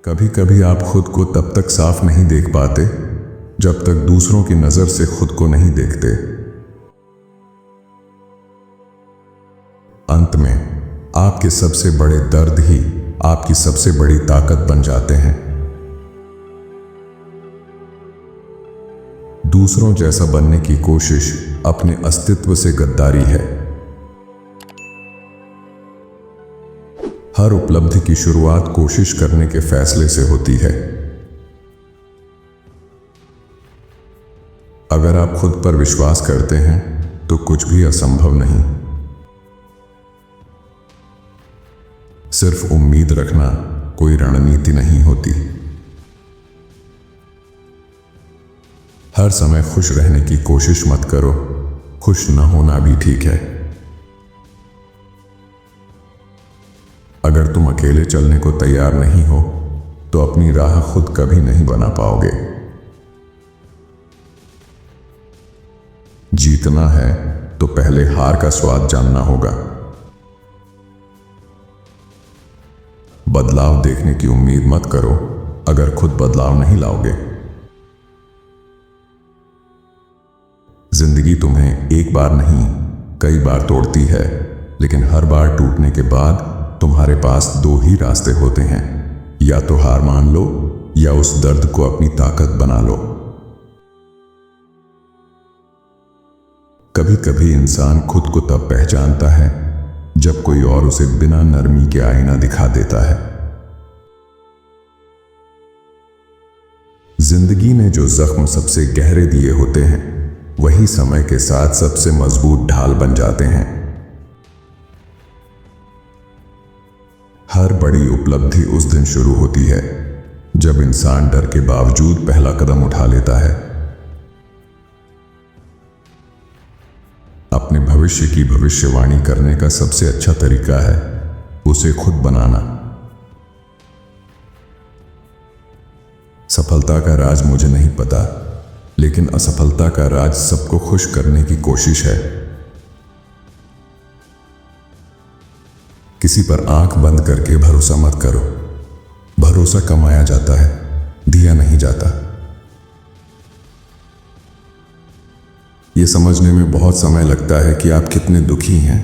कभी कभी आप खुद को तब तक साफ नहीं देख पाते जब तक दूसरों की नजर से खुद को नहीं देखते। अंत में आपके सबसे बड़े दर्द ही आपकी सबसे बड़ी ताकत बन जाते हैं। दूसरों जैसा बनने की कोशिश अपने अस्तित्व से गद्दारी है। हर उपलब्धि की शुरुआत कोशिश करने के फैसले से होती है। अगर आप खुद पर विश्वास करते हैं तो कुछ भी असंभव नहीं। सिर्फ उम्मीद रखना कोई रणनीति नहीं होती। हर समय खुश रहने की कोशिश मत करो, खुश न होना भी ठीक है। अगर तुम अकेले चलने को तैयार नहीं हो तो अपनी राह खुद कभी नहीं बना पाओगे। जीतना है तो पहले हार का स्वाद जानना होगा। बदलाव देखने की उम्मीद मत करो अगर खुद बदलाव नहीं लाओगे। जिंदगी तुम्हें एक बार नहीं कई बार तोड़ती है, लेकिन हर बार टूटने के बाद तुम्हारे पास दो ही रास्ते होते हैं, या तो हार मान लो या उस दर्द को अपनी ताकत बना लो। कभी कभी इंसान खुद को तब पहचानता है जब कोई और उसे बिना नरमी के आईना दिखा देता है। जिंदगी ने जो जख्म सबसे गहरे दिए होते हैं वही समय के साथ सबसे मजबूत ढाल बन जाते हैं। हर बड़ी उपलब्धि उस दिन शुरू होती है जब इंसान डर के बावजूद पहला कदम उठा लेता है। अपने भविष्य की भविष्यवाणी करने का सबसे अच्छा तरीका है उसे खुद बनाना। सफलता का राज मुझे नहीं पता, लेकिन असफलता का राज सबको खुश करने की कोशिश है। किसी पर आंख बंद करके भरोसा मत करो। भरोसा कमाया जाता है, दिया नहीं जाता। यह समझने में बहुत समय लगता है कि आप कितने दुखी हैं,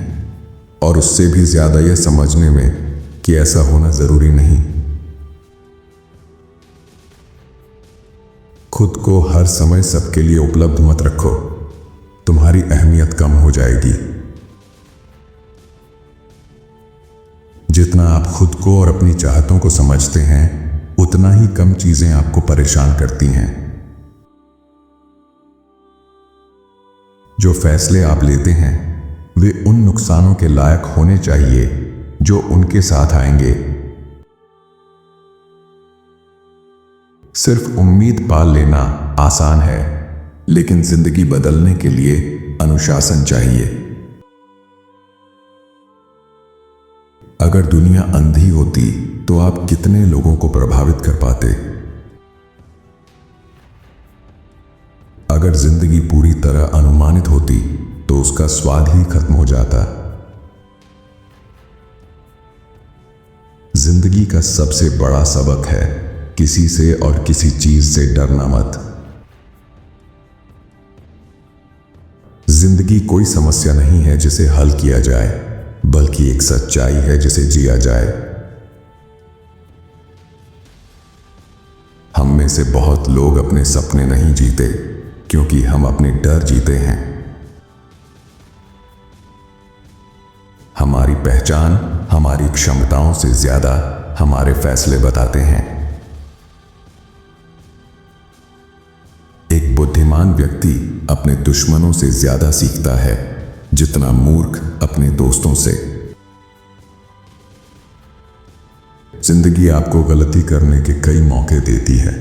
और उससे भी ज्यादा यह समझने में कि ऐसा होना जरूरी नहीं। खुद को हर समय सबके लिए उपलब्ध मत रखो, तुम्हारी अहमियत कम हो जाएगी। जितना आप खुद को और अपनी चाहतों को समझते हैं उतना ही कम चीजें आपको परेशान करती हैं। जो फैसले आप लेते हैं वे उन नुकसानों के लायक होने चाहिए जो उनके साथ आएंगे। सिर्फ उम्मीद पाल लेना आसान है, लेकिन जिंदगी बदलने के लिए अनुशासन चाहिए। अगर दुनिया अंधी होती तो आप कितने लोगों को प्रभावित कर पाते। अगर जिंदगी पूरी तरह अनुमानित होती तो उसका स्वाद ही खत्म हो जाता। जिंदगी का सबसे बड़ा सबक है किसी से और किसी चीज से डरना मत। जिंदगी कोई समस्या नहीं है जिसे हल किया जाए, बल्कि एक सच्चाई है जिसे जिया जाए। हम में से बहुत लोग अपने सपने नहीं जीते क्योंकि हम अपने डर जीते हैं। हमारी पहचान हमारी क्षमताओं से ज्यादा हमारे फैसले बताते हैं। एक बुद्धिमान व्यक्ति अपने दुश्मनों से ज्यादा सीखता है जितना मूर्ख अपने दोस्तों से। जिंदगी आपको गलती करने के कई मौके देती है,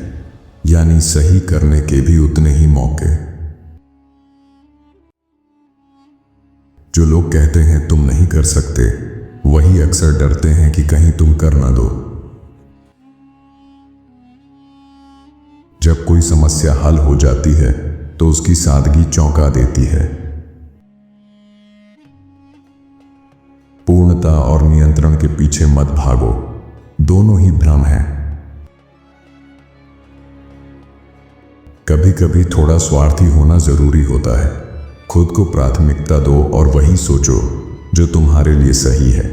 यानी सही करने के भी उतने ही मौके। जो लोग कहते हैं तुम नहीं कर सकते, वही अक्सर डरते हैं कि कहीं तुम कर ना दो। जब कोई समस्या हल हो जाती है तो उसकी सादगी चौंका देती है। पूर्णता और नियंत्रण के पीछे मत भागो, दोनों ही भ्रम हैं। कभी कभी थोड़ा स्वार्थी होना जरूरी होता है। खुद को प्राथमिकता दो और वही सोचो जो तुम्हारे लिए सही है।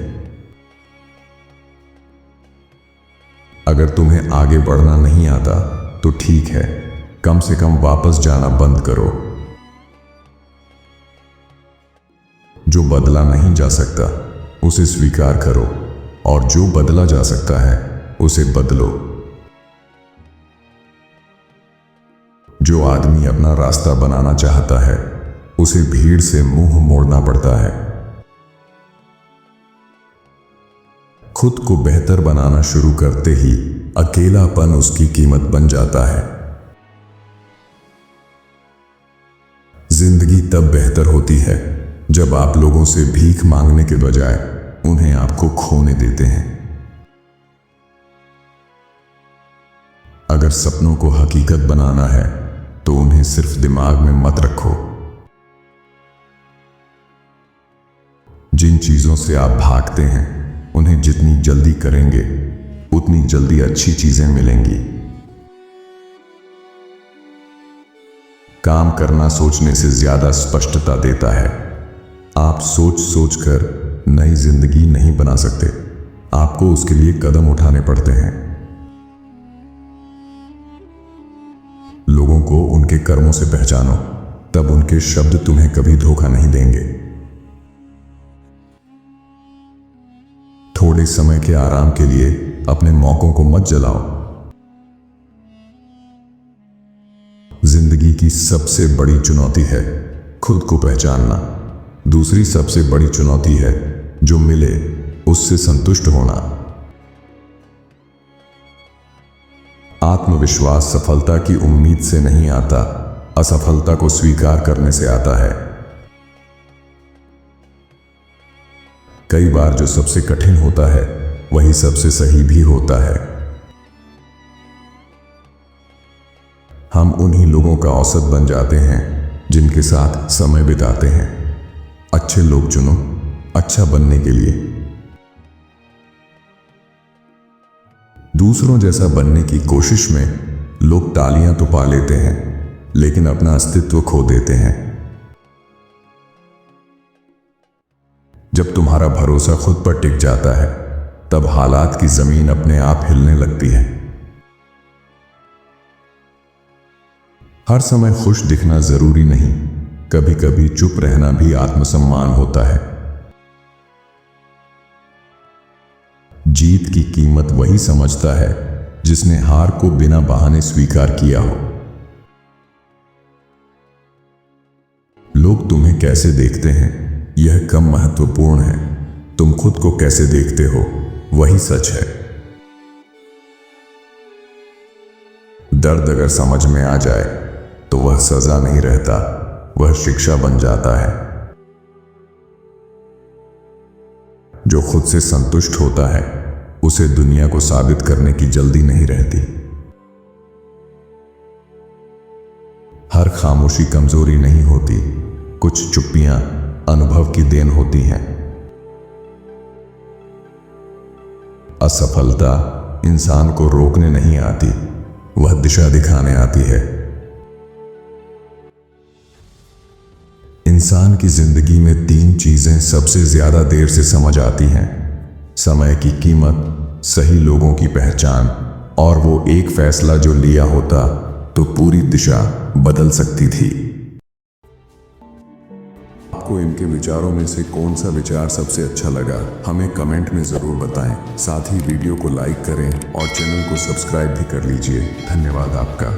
अगर तुम्हें आगे बढ़ना नहीं आता तो ठीक है, कम से कम वापस जाना बंद करो। जो बदला नहीं जा सकता उसे स्वीकार करो और जो बदला जा सकता है उसे बदलो। जो आदमी अपना रास्ता बनाना चाहता है उसे भीड़ से मुंह मोड़ना पड़ता है। खुद को बेहतर बनाना शुरू करते ही अकेलापन उसकी कीमत बन जाता है। जिंदगी तब बेहतर होती है जब आप लोगों से भीख मांगने के बजाय उन्हें आपको खोने देते हैं। अगर सपनों को हकीकत बनाना है तो उन्हें सिर्फ दिमाग में मत रखो। जिन चीजों से आप भागते हैं उन्हें जितनी जल्दी करेंगे उतनी जल्दी अच्छी चीजें मिलेंगी। काम करना सोचने से ज्यादा स्पष्टता देता है। आप सोच सोच कर नई जिंदगी नहीं बना सकते, आपको उसके लिए कदम उठाने पड़ते हैं। लोगों को उनके कर्मों से पहचानो, तब उनके शब्द तुम्हें कभी धोखा नहीं देंगे। थोड़े समय के आराम के लिए अपने मौकों को मत जलाओ। जिंदगी की सबसे बड़ी चुनौती है खुद को पहचानना। दूसरी सबसे बड़ी चुनौती है जो मिले उससे संतुष्ट होना। आत्मविश्वास सफलता की उम्मीद से नहीं आता, असफलता को स्वीकार करने से आता है। कई बार जो सबसे कठिन होता है वही सबसे सही भी होता है। हम उन्हीं लोगों का औसत बन जाते हैं जिनके साथ समय बिताते हैं। अच्छे लोग चुनो अच्छा बनने के लिए। दूसरों जैसा बनने की कोशिश में लोग तालियां तो पा लेते हैं लेकिन अपना अस्तित्व खो देते हैं। जब तुम्हारा भरोसा खुद पर टिक जाता है तब हालात की जमीन अपने आप हिलने लगती है। हर समय खुश दिखना जरूरी नहीं, कभी कभी चुप रहना भी आत्मसम्मान होता है। जीत की कीमत वही समझता है जिसने हार को बिना बहाने स्वीकार किया हो। लोग तुम्हें कैसे देखते हैं यह कम महत्वपूर्ण है, तुम खुद को कैसे देखते हो वही सच है। दर्द अगर समझ में आ जाए तो वह सजा नहीं रहता, वह शिक्षा बन जाता है। जो खुद से संतुष्ट होता है उसे दुनिया को साबित करने की जल्दी नहीं रहती। हर खामोशी कमजोरी नहीं होती, कुछ चुप्पियां अनुभव की देन होती हैं। असफलता इंसान को रोकने नहीं आती, वह दिशा दिखाने आती है। इंसान की जिंदगी में 3 चीजें सबसे ज्यादा देर से समझ आती हैं: समय की कीमत, सही लोगों की पहचान और वो एक फैसला जो लिया होता तो पूरी दिशा बदल सकती थी। आपको इनके विचारों में से कौन सा विचार सबसे अच्छा लगा हमें कमेंट में जरूर बताएं। साथ ही वीडियो को लाइक करें और चैनल को सब्सक्राइब भी कर लीजिए। धन्यवाद आपका।